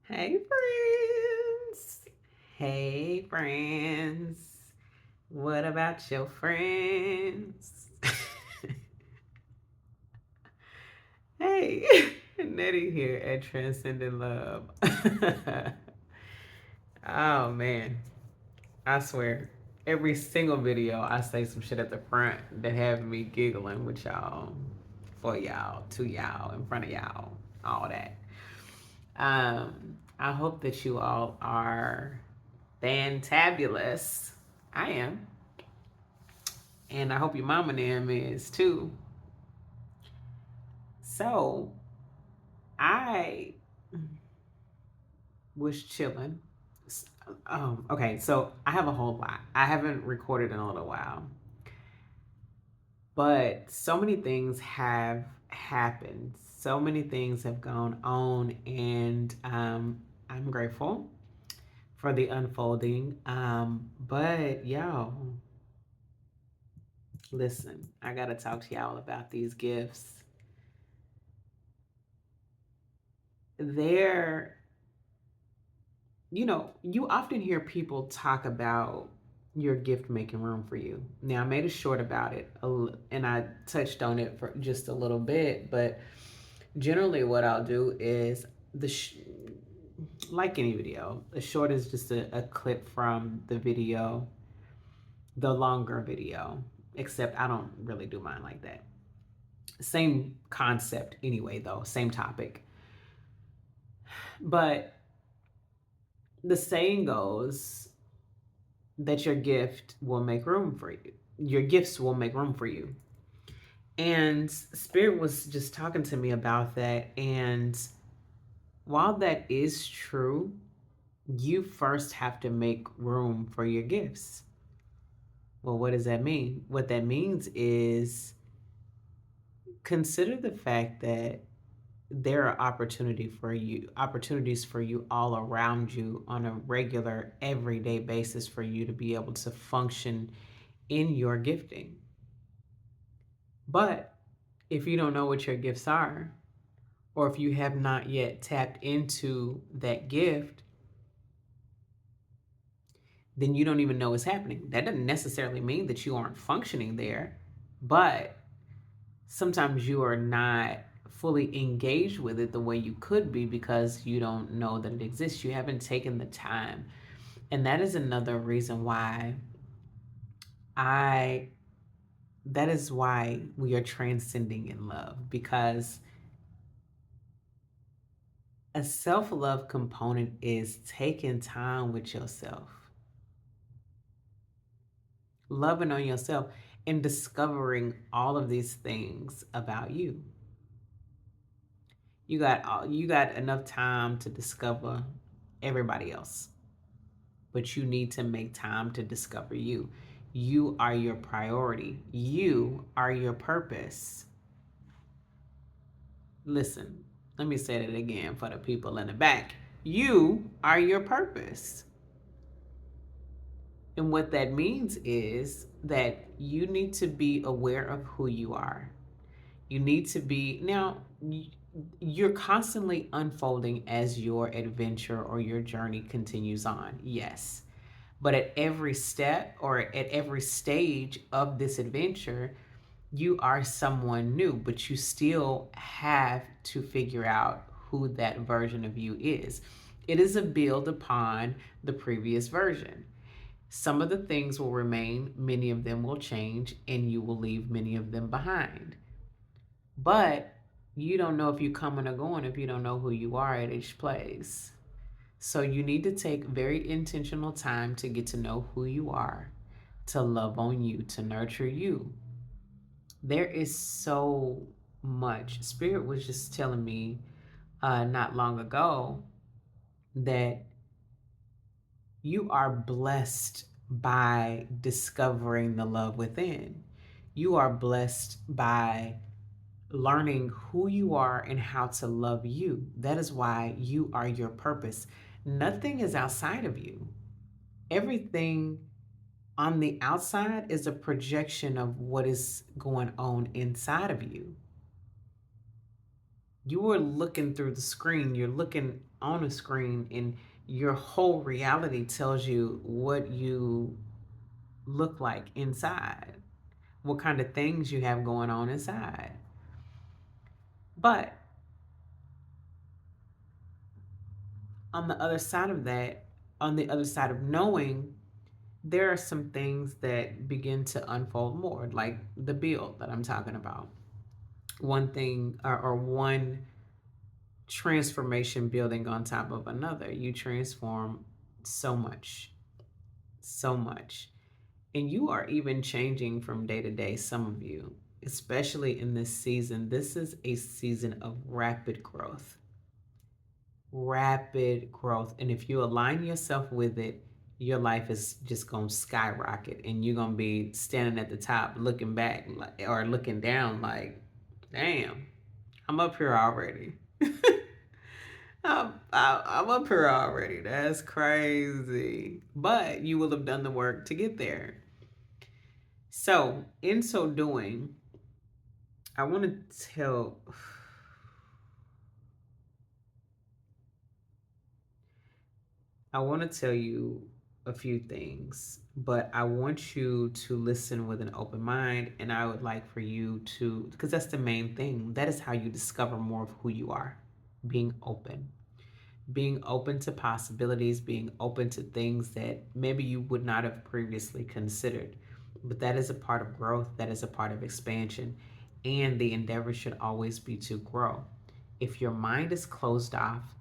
Hey, friends. Hey, friends. What about your friends? Hey, Nettie here at Transcendent Love. Oh, man. I swear, every single video, I say some shit at the front that have me giggling with y'all, for y'all, to y'all, in front of y'all, all that. I hope that you all are fantabulous. I am. And I hope your mama and them is too. So I was chilling. Okay, so I have a whole lot. I haven't recorded in a little while. But so many things have happened. So many things have gone on, and I'm grateful for the unfolding. But yo, listen, I gotta talk to y'all about these gifts. They're, you often hear people talk about your gift making room for you. Now, I made a short about it, and I touched on it for just a little bit, but generally, what I'll do is like any video, the short is just a clip from the video, the longer video, except I don't really do mine like that. Same concept anyway, though, same topic. But the saying goes that your gift will make room for you. Your gifts will make room for you. And Spirit was just talking to me about that. And while that is true, you first have to make room for your gifts. Well, what does that mean? What that means is consider the fact that there are opportunities for you all around you on a regular, everyday basis for you to be able to function in your gifting. But if you don't know what your gifts are, or if you have not yet tapped into that gift, then you don't even know what's happening. That doesn't necessarily mean that you aren't functioning there, but sometimes you are not fully engaged with it the way you could be because you don't know that it exists. You haven't taken the time. And that is another reason why I that is why we are transcending in love, because a self-love component is taking time with yourself, loving on yourself, and discovering all of these things about you. You got enough time to discover everybody else, but you need to make time to discover you. You are your priority. You are your purpose. Listen, let me say that again for the people in the back. You are your purpose. And what that means is that you need to be aware of who you are. You need to be, now, you're constantly unfolding as your adventure or your journey continues on. Yes. But at every step or at every stage of this adventure, you are someone new, but you still have to figure out who that version of you is. It is a build upon the previous version. Some of the things will remain, many of them will change, and you will leave many of them behind. But you don't know if you're coming or going if you don't know who you are at each place. So you need to take very intentional time to get to know who you are, to love on you, to nurture you. There is so much. Spirit was just telling me not long ago that you are blessed by discovering the love within. You are blessed by learning who you are and how to love you. That is why you are your purpose. Nothing is outside of you. Everything on the outside is a projection of what is going on inside of you. You are looking through the screen, you're looking on a screen, and your whole reality tells you what you look like inside, what kind of things you have going on inside. But on the other side of that, on the other side of knowing, there are some things that begin to unfold more, like the build that I'm talking about. One thing, or one transformation building on top of another. You transform so much, so much. And you are even changing from day to day, some of you, especially in this season. This is a season of rapid growth, rapid growth. And if you align yourself with it, your life is just going to skyrocket, and you're going to be standing at the top looking back, or looking down like, damn, I'm up here already. I'm up here already. That's crazy. But you will have done the work to get there. So, in so doing, I want to tell. I want to tell you a few things, but I want you to listen with an open mind. And I would like for you to, because that's the main thing. That is how you discover more of who you are, being open. Being open to possibilities, being open to things that maybe you would not have previously considered. But that is a part of growth, that is a part of expansion. And the endeavor should always be to grow. If your mind is closed off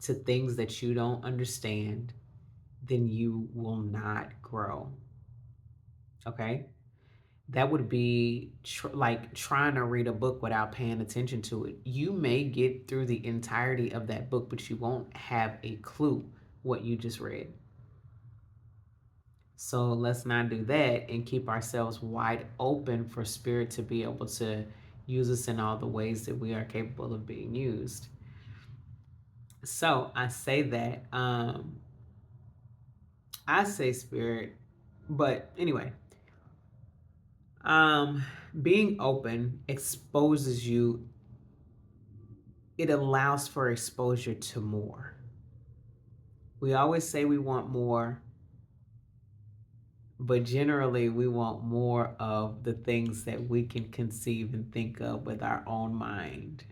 to things that you don't understand, then you will not grow. Okay? That would be like trying to read a book without paying attention to it. You may get through the entirety of that book, but you won't have a clue what you just read. So let's not do that, and keep ourselves wide open for spirit to be able to use us in all the ways that we are capable of being used. So I say that, I say spirit, but anyway, um, being open exposes you, it allows for exposure to more. We always say we want more, but generally we want more of the things that we can conceive and think of with our own mind.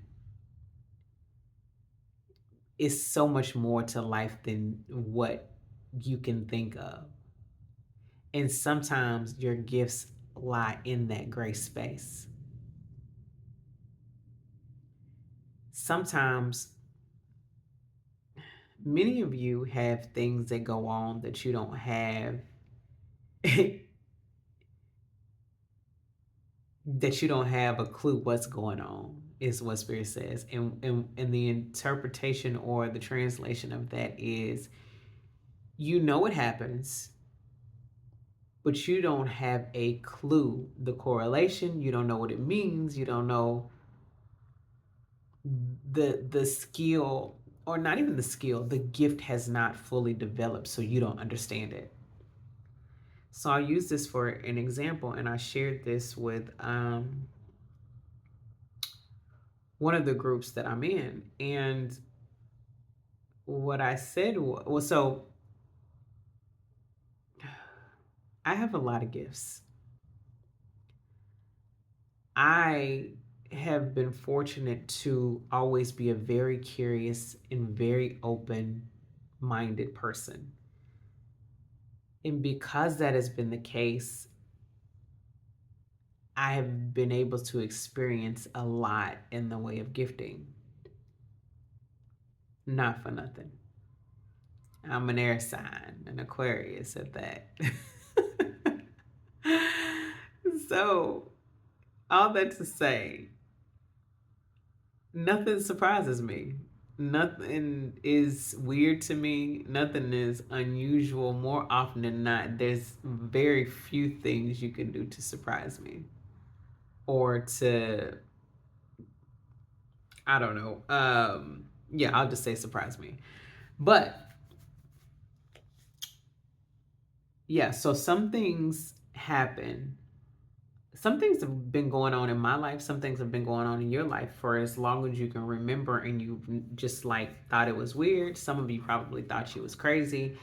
It's so much more to life than what you can think of. And sometimes your gifts lie in that gray space. Sometimes many of you have things that go on that you don't have, that you don't have a clue what's going on, is what spirit says. And the interpretation or the translation of that is, you know it happens, but you don't have a clue, the correlation. You don't know what it means. You don't know the skill, or not even the skill, the gift has not fully developed, so you don't understand it. So I'll use this for an example, and I shared this with one of the groups that I'm in. And what I said was, so I have a lot of gifts. I have been fortunate to always be a very curious and very open minded person. And because that has been the case, I have been able to experience a lot in the way of gifting. Not for nothing. I'm an air sign, an Aquarius at that. So, all that to say, nothing surprises me. Nothing is weird to me. Nothing is unusual. More often than not, there's very few things you can do to surprise me, or to, I don't know. Yeah, I'll just say surprise me. But yeah, so some things happen some things have been going on in my life, some things have been going on in your life for as long as you can remember, and you just like thought it was weird. Some of you probably thought she was crazy,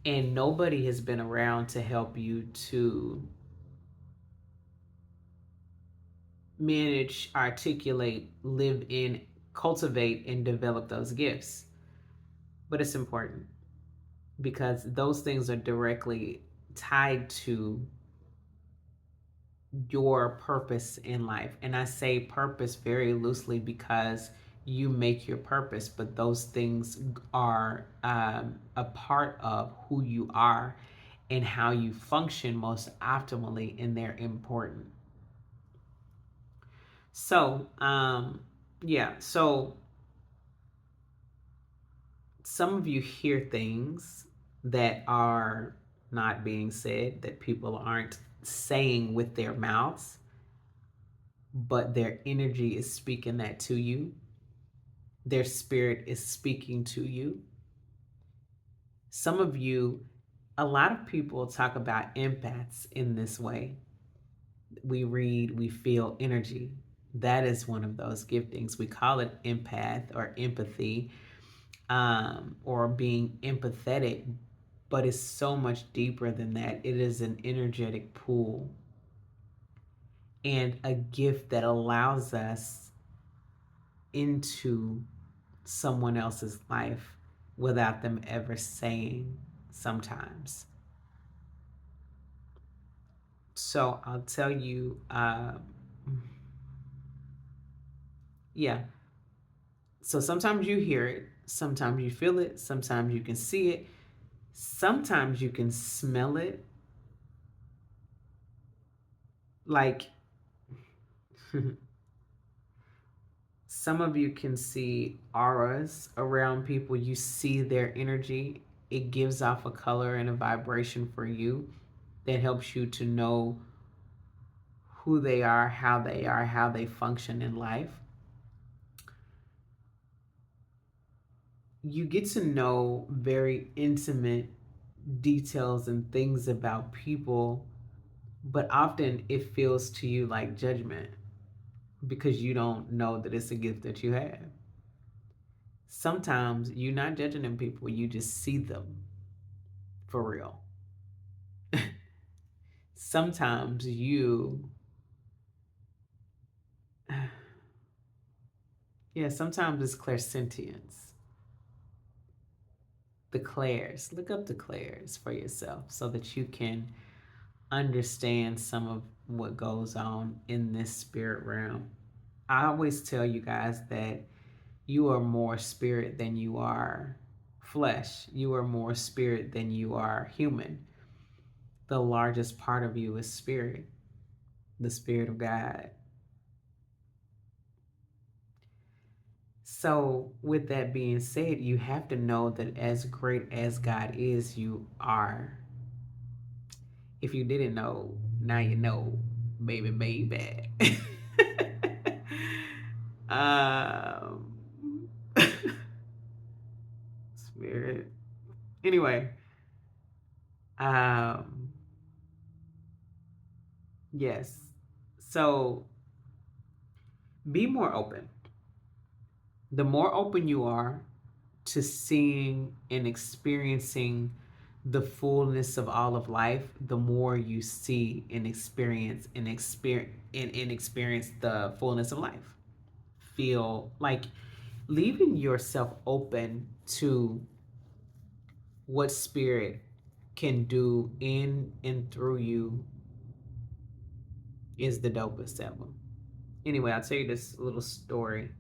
and nobody has been around to help you to manage, articulate, live in, cultivate, and develop those gifts. But it's important because those things are directly tied to your purpose in life. And I say purpose very loosely because you make your purpose, but those things are a part of who you are and how you function most optimally, and they're important. So, yeah, so some of you hear things that are not being said, that people aren't saying with their mouths, but their energy is speaking that to you. Their spirit is speaking to you. Some of you, a lot of people talk about empaths in this way. We read, we feel energy. That is one of those giftings. We call it empath or empathy, or being empathetic, but it's so much deeper than that. It is an energetic pool and a gift that allows us into someone else's life without them ever saying sometimes. So I'll tell you, yeah. So sometimes you hear it, sometimes you feel it, sometimes you can see it, sometimes you can smell it. Like some of you can see auras around people, you see their energy. It gives off a color and a vibration for you that helps you to know who they are, how they function in life. You get to know very intimate details and things about people, but often it feels to you like judgment because you don't know that it's a gift that you have. Sometimes you're not judging them people, you just see them for real. Sometimes you, yeah, sometimes it's clairsentience. The clairs, look up the clairs for yourself so that you can understand some of what goes on in this spirit realm. I always tell you guys that you are more spirit than you are flesh. You are more spirit than you are human. The largest part of you is spirit, the spirit of God. So, with that being said, you have to know that as great as God is, you are. If you didn't know, now you know, baby, baby. um, spirit. Anyway, um, yes. So be more open. The more open you are to seeing and experiencing the fullness of all of life, the more you see and experience the fullness of life. Feel like leaving yourself open to what spirit can do in and through you is the dopest ever. Anyway, I'll tell you this little story.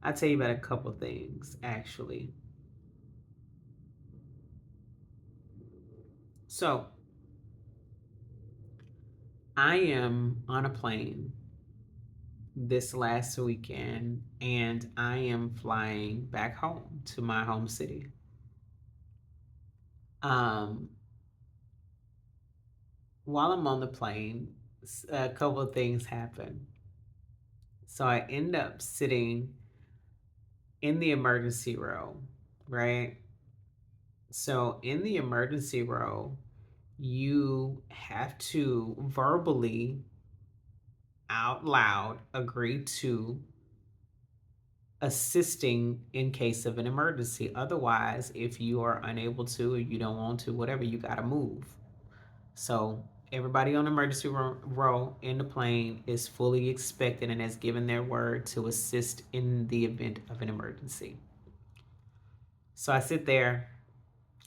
I'll tell you about a couple things actually. So, I am on a plane this last weekend and I am flying back home to my home city. Um, while I'm on the plane, a couple of things happen. So I end up sitting in the emergency row, right? So in the emergency row, you have to verbally, out loud, agree to assisting in case of an emergency. Otherwise, if you are unable to or you don't want to, whatever, you got to move. So everybody on the emergency row in the plane is fully expected and has given their word to assist in the event of an emergency. So I sit there.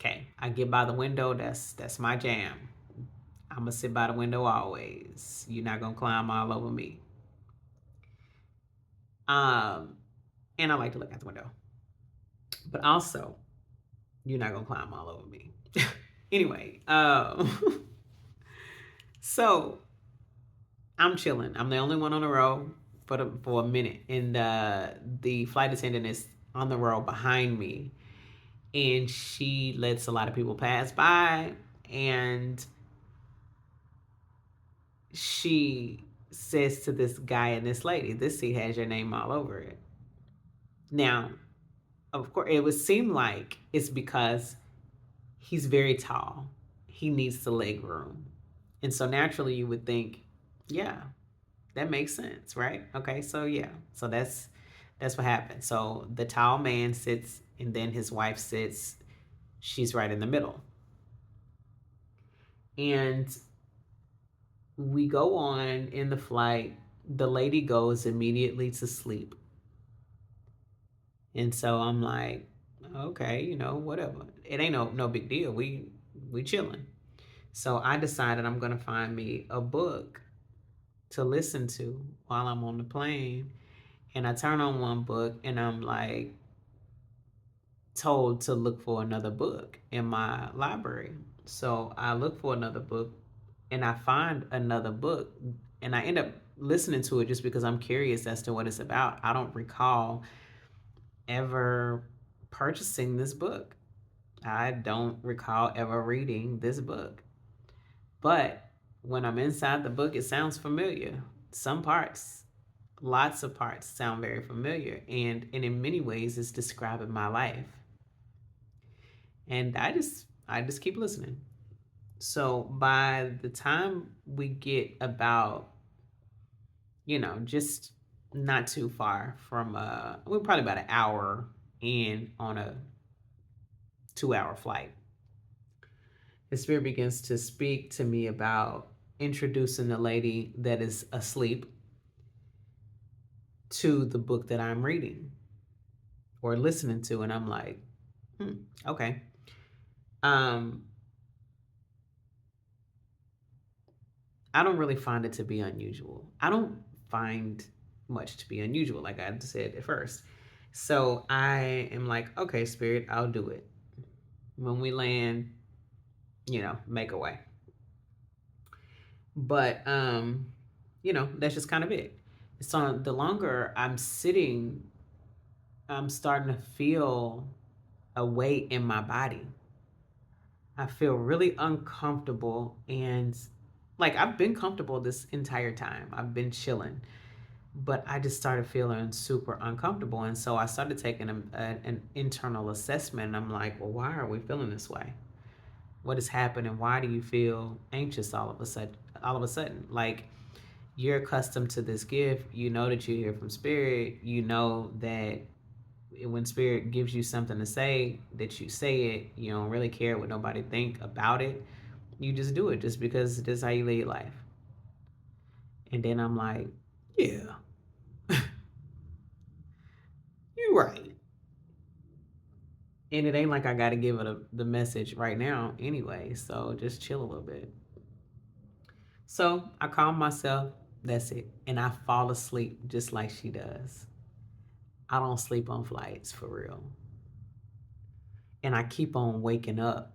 Okay, I get by the window. That's my jam. I'm gonna sit by the window always. You're not gonna climb all over me. Um, and I like to look out the window, but also you're not gonna climb all over me. Anyway, so I'm chilling. I'm the only one on the row for a minute, and the flight attendant is on the row behind me, and she lets a lot of people pass by, and she says to this guy and this lady, "This seat has your name all over it." Now, of course, it would seem like it's because he's very tall. He needs the leg room. And so naturally you would think, yeah, that makes sense, right? Okay, so yeah. So that's what happened. So the tall man sits and then his wife sits. She's right in the middle. And we go on in the flight. The lady goes immediately to sleep. And so I'm like, okay, whatever. It ain't no big deal. We chilling. So I decided I'm gonna find me a book to listen to while I'm on the plane. And I turn on one book and I'm like told to look for another book in my library. So I look for another book and I find another book and I end up listening to it just because I'm curious as to what it's about. I don't recall ever purchasing this book. I don't recall ever reading this book. But when I'm inside the book, it sounds familiar. Some parts, lots of parts sound very familiar. And in many ways, it's describing my life. And I just keep listening. So by the time we get about, just not too far from we're probably about an hour in on a 2-hour flight. The spirit begins to speak to me about introducing the lady that is asleep to the book that I'm reading or listening to. And I'm like, okay. Um, I don't really find it to be unusual. I don't find much to be unusual, like I said at first. So I am like, okay, spirit, I'll do it. When we land, make a way. But that's just kind of it. So the longer I'm sitting, I'm starting to feel a weight in my body. I feel really uncomfortable and like I've been comfortable this entire time. I've been chilling, but I just started feeling super uncomfortable. And so I started taking an internal assessment. And I'm like, well, why are we feeling this way? What is happening? Why do you feel anxious all of a sudden? All of a sudden, like you're accustomed to this gift. You know that you hear from spirit. You know that when spirit gives you something to say, that you say it. You don't really care what nobody think about it. You just do it just because this is how you live your life. And then I'm like, yeah, you're right. And it ain't like I got to give it the message right now anyway. So just chill a little bit. So I calm myself. That's it. And I fall asleep just like she does. I don't sleep on flights for real. And I keep on waking up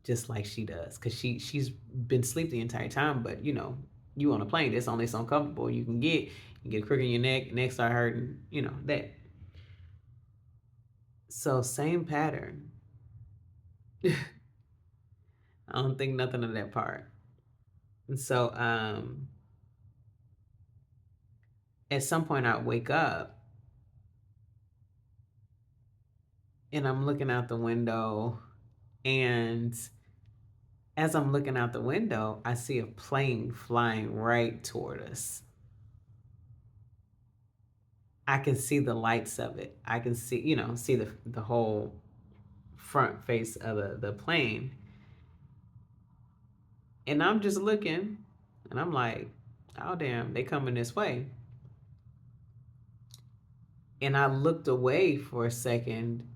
just like she does because she's been asleep the entire time. But you on a plane, it's only so uncomfortable you can get. You get a crook in your neck start hurting. That. So same pattern. I don't think nothing of that part. And so at some point I wake up and I'm looking out the window and As I'm looking out the window, I see a plane flying right toward us. I can see the lights of it. I can see, see the whole front face of the plane. And I'm just looking and I'm like, oh damn, they coming this way. And I looked away for a second,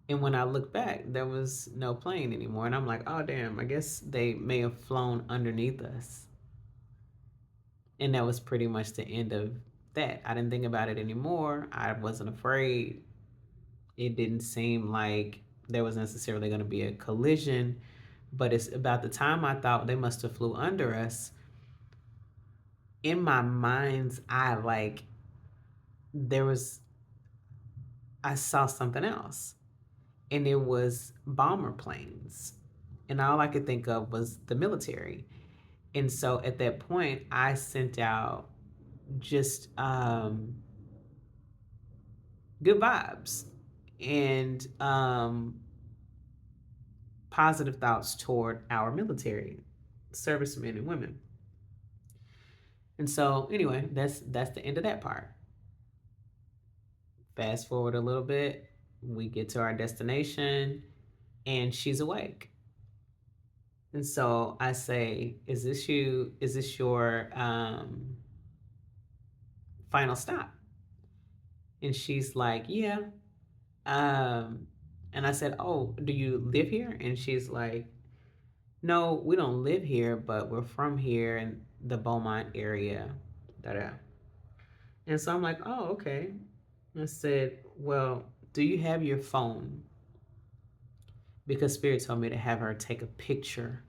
and when I looked back, there was no plane anymore. And I'm like, oh damn, I guess they may have flown underneath us. And that was pretty much the end of that. I didn't think about it anymore. I wasn't afraid. It didn't seem like there was necessarily going to be a collision. But it's about the time I thought they must have flew under us. In my mind's eye, like there was, I saw something else, and it was bomber planes. And all I could think of was the military. And so at that point, I sent out just good vibes and positive thoughts toward our military servicemen and women. And so anyway, that's the end of that part. Fast forward a little bit, we get to our destination and she's awake. And so I say, "Is this you? Is this your final stop?" And she's like, "Yeah." Um, and I said, "Oh, do you live here?" And she's like, "No, we don't live here, but we're from here in the Beaumont area." Da da. And so I'm like, "Oh, okay." I said, "Well, do you have your phone?" Because Spirit told me to have her take a picture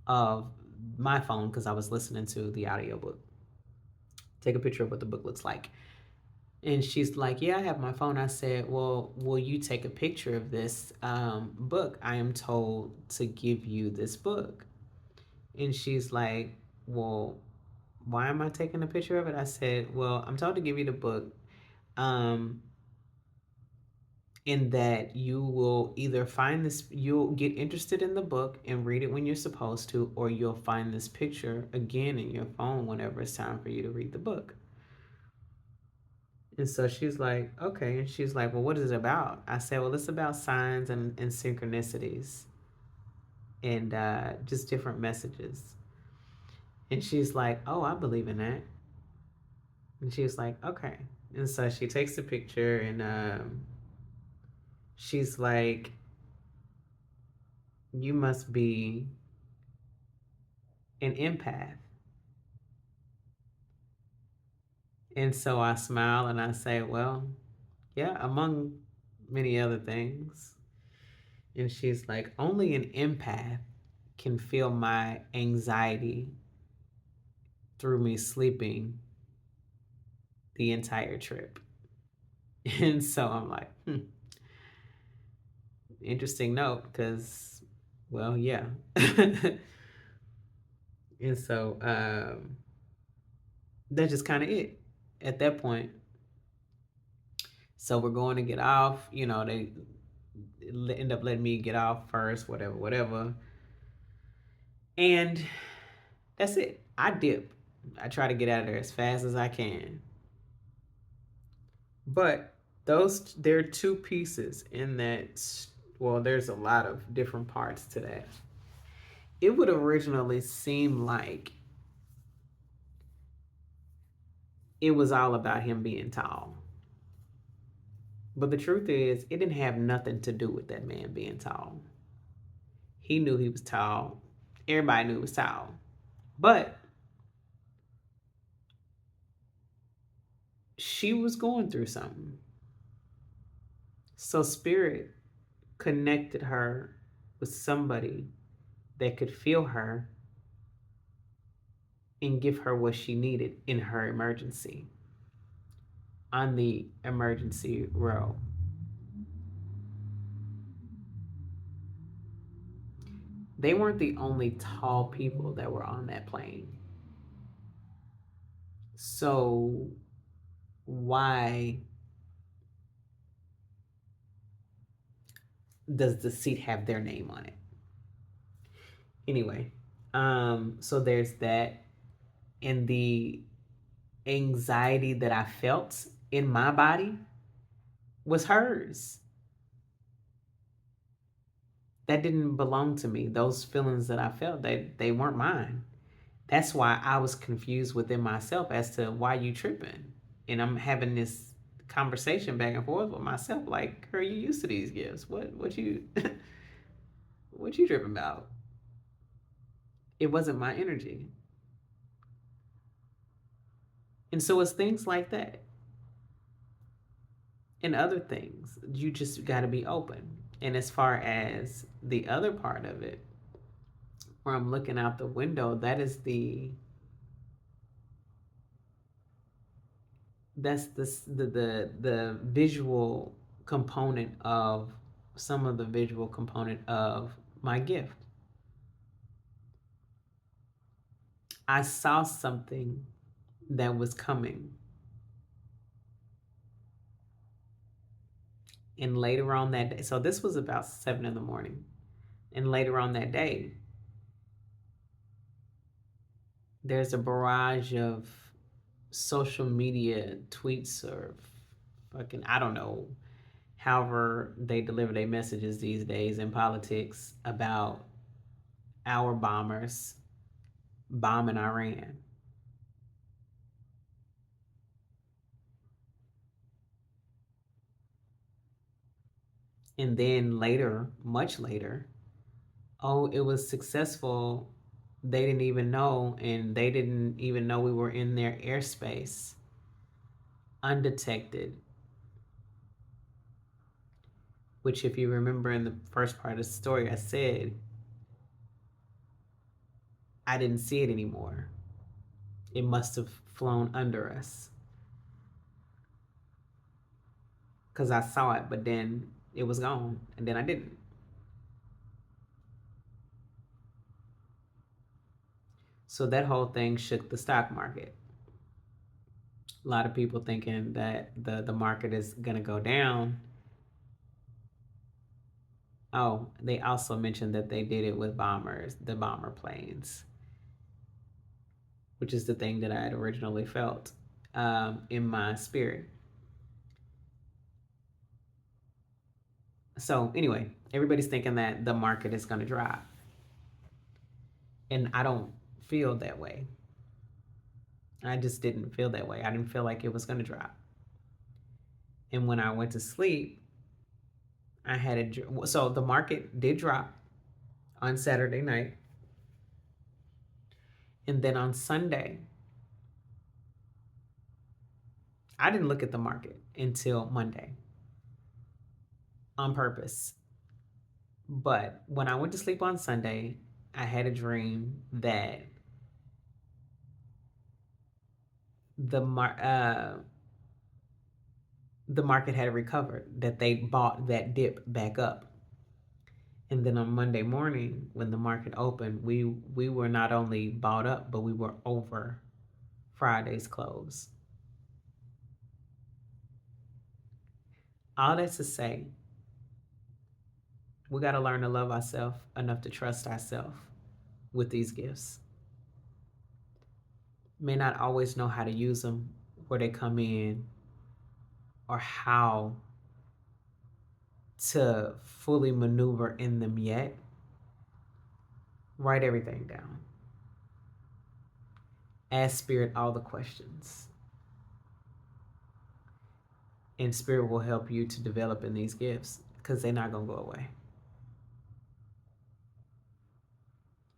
of my phone because I was listening to the audiobook. Take a picture of what the book looks like. And she's like, "Yeah, I have my phone." I said, "Well, will you take a picture of this book? I am told to give you this book." And she's like, "Well, why am I taking a picture of it?" I said, "Well, I'm told to give you the book um, in that you will either find this, you'll get interested in the book and read it when you're supposed to, or you'll find this picture again in your phone whenever it's time for you to read the book." And so she's like, "Okay." And she's like, "Well, what is it about?" I said, "Well, it's about signs and synchronicities and just different messages." And she's like, "Oh, I believe in that." And she's like, "Okay." And so she takes the picture and she's like, "You must be an empath." And so I smile and I say, "Well, yeah, among many other things." And she's like, "Only an empath can feel my anxiety through me sleeping the entire trip." And so I'm like, interesting note because, well, yeah. And so that's just kind of it at that point. So we're going to get off. They end up letting me get off first, whatever, whatever. And that's it. I dip. I try to get out of there as fast as I can. But there are two pieces in that. Well, there's a lot of different parts to that. It would originally seem like it was all about him being tall. But the truth is, it didn't have nothing to do with that man being tall. He knew he was tall. Everybody knew he was tall. But she was going through something. So Spirit connected her with somebody that could feel her and give her what she needed in her emergency on the emergency row. They weren't the only tall people that were on that plane. So why does the seat have their name on it? Anyway, so there's that, and the anxiety that I felt in my body was hers. That didn't belong to me. Those feelings that I felt, they weren't mine. That's why I was confused within myself as to why you tripping. And I'm having this conversation back and forth with myself, like, girl, you used to these gifts. What you what you tripping about? It wasn't my energy. And so it's things like that and other things. You just got to be open. And as far as the other part of it, where I'm looking out the window, that's the visual component of some of the visual component of my gift. I saw something that was coming, and later on that day, so this was about 7 in the morning, and later on that day, there's a barrage of social media tweets or fucking, I don't know, however they deliver their messages these days in politics about our bombers bombing Iran. And then later, much later, oh, it was successful. They didn't even know, and they didn't even know we were in their airspace undetected. Which, if you remember in the first part of the story, I said I didn't see it anymore. It must have flown under us because I saw it, but then it was gone, and then I didn't. So that whole thing shook the stock market. A lot of people thinking that the market is going to go down. Oh, they also mentioned that they did it with bombers, the bomber planes, which is the thing that I had originally felt in my spirit. So, anyway, everybody's thinking that the market is going to drop. And I don't feel that way. I just didn't feel that way. I didn't feel like it was going to drop. And when I went to sleep, I had a. So the market did drop on Saturday night. And then on Sunday, I didn't look at the market until Monday on purpose. But when I went to sleep on Sunday, I had a dream that the mar- uh, the market had recovered, that they bought that dip back up. And then on Monday morning, when the market opened, we were not only bought up, but we were over Friday's close. All that to say, we got to learn to love ourselves enough to trust ourselves with these gifts. May not always know how to use them, where they come in, or how to fully maneuver in them yet. Write everything down. Ask Spirit all the questions. And Spirit will help you to develop in these gifts because they're not going to go away.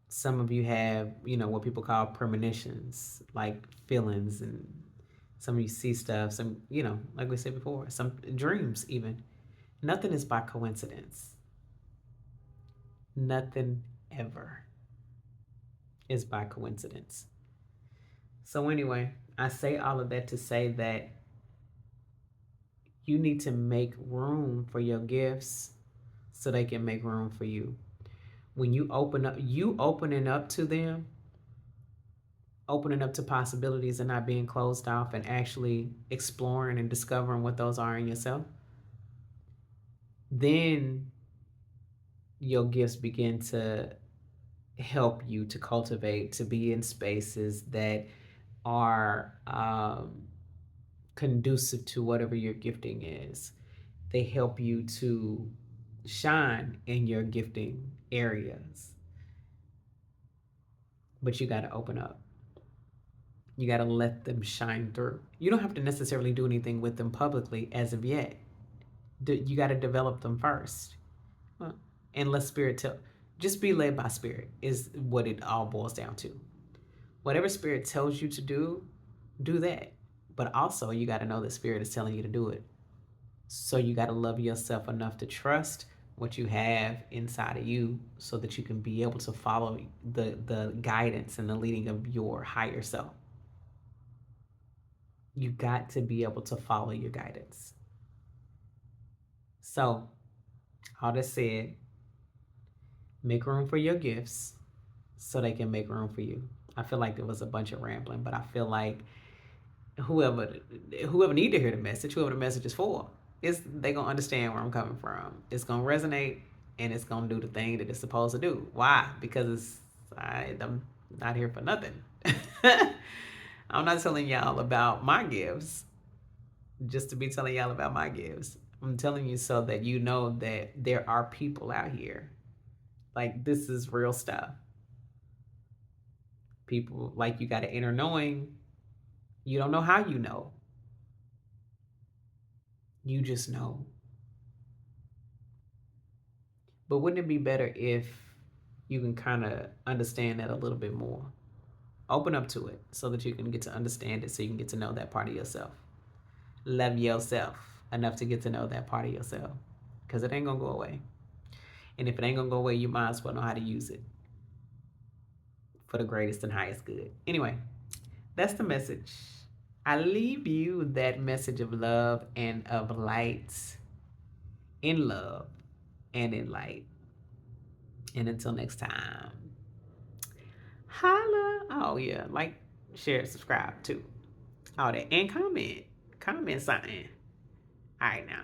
Some of you have, what people call premonitions, like feelings, and some of you see stuff, some, like we said before, some dreams even. Nothing is by coincidence. Nothing ever is by coincidence. So, anyway, I say all of that to say that you need to make room for your gifts so they can make room for you. When you opening up to them, opening up to possibilities and not being closed off and actually exploring and discovering what those are in yourself, then your gifts begin to help you to cultivate, to be in spaces that are conducive to whatever your gifting is. They help you to shine in your gifting areas, but you got to open up. You got to let them shine through. You don't have to necessarily do anything with them publicly as of yet. You got to develop them first. And let spirit tell. Just be led by spirit is what it all boils down to. Whatever spirit tells you to do that. But also, you got to know that spirit is telling you to do it. So you got to love yourself enough to trust what you have inside of you so that you can be able to follow the guidance and the leading of your higher self. You got to be able to follow your guidance. So, all that said, make room for your gifts so they can make room for you. I feel like there was a bunch of rambling, but I feel like whoever need to hear the message, whoever the message is for, they gonna understand where I'm coming from. It's gonna resonate and it's gonna do the thing that it's supposed to do. Why? Because I'm not here for nothing. I'm not telling y'all about my gifts just to be telling y'all about my gifts. I'm telling you so that you know that there are people out here. Like, this is real stuff. People, like, you got an inner knowing. You don't know how you know. You just know. But wouldn't it be better if you can kind of understand that a little bit more? Open up to it so that you can get to understand it, so you can get to know that part of yourself. Love yourself enough to get to know that part of yourself, because it ain't going to go away. And if it ain't going to go away, you might as well know how to use it for the greatest and highest good. Anyway, that's the message. I leave you that message of love and of light, in love and in light. And until next time, holla. Oh, yeah. Like, share, subscribe too. All that. And comment. Comment something. All right, now.